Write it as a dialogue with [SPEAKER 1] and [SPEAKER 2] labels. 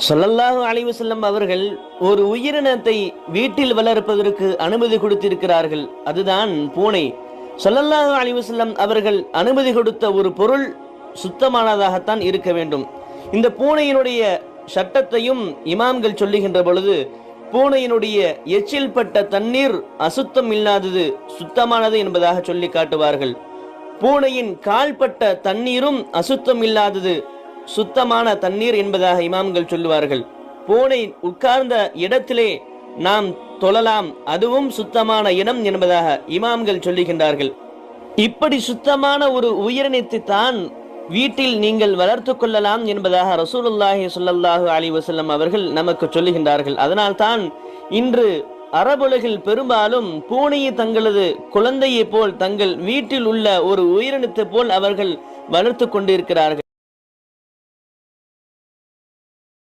[SPEAKER 1] ஸல்லல்லாஹு அலைஹி வஸல்லம் அவர்கள் ஒரு உயிரினத்தை வீட்டில் வளர்ப்பதற்கு அனுமதி கொடுத்திருக்கிறார்கள். அதுதான் பூனை. ஸல்லல்லாஹு அலைஹி வஸல்லம் அவர்கள் அனுமதி கொடுத்த ஒரு பொருள் சுத்தமானதாகத்தான் இருக்க வேண்டும். இந்த பூனையினுடைய சட்டத்தையும் இமாம்கள் சொல்லுகின்ற பொழுது, பூனையினுடைய எச்சில் பட்ட தண்ணீர் அசுத்தம் இல்லாதது, சுத்தமானது என்பதாக சொல்லி காட்டுவார்கள். பூனையின் கால்பட்ட தண்ணீரும் அசுத்தம் இல்லாதது, சுத்தமான தண்ணீர் என்பதாக இமாம்கள் சொல்லுவார்கள். பூனை உட்கார்ந்த இடத்திலே நாம் தொழலாம், அதுவும் சுத்தமான இடம் என்பதாக இமாம்கள் சொல்லுகின்றார்கள். இப்படி சுத்தமான ஒரு உயிரினத்தை தான் வீட்டில் நீங்கள் வளர்த்து கொள்ளலாம் என்பதாக ரசூலுல்லாஹி ஸல்லல்லாஹு அலைஹி வஸல்லம் அவர்கள் நமக்கு சொல்லுகின்றார்கள். அதனால் தான் இன்று அரபுலகில் பெரும்பாலும் பூனையை தங்களது குழந்தையை போல், தங்கள் வீட்டில் உள்ள ஒரு உயிரினத்தை போல் அவர்கள் வளர்த்து கொண்டிருக்கிறார்கள்.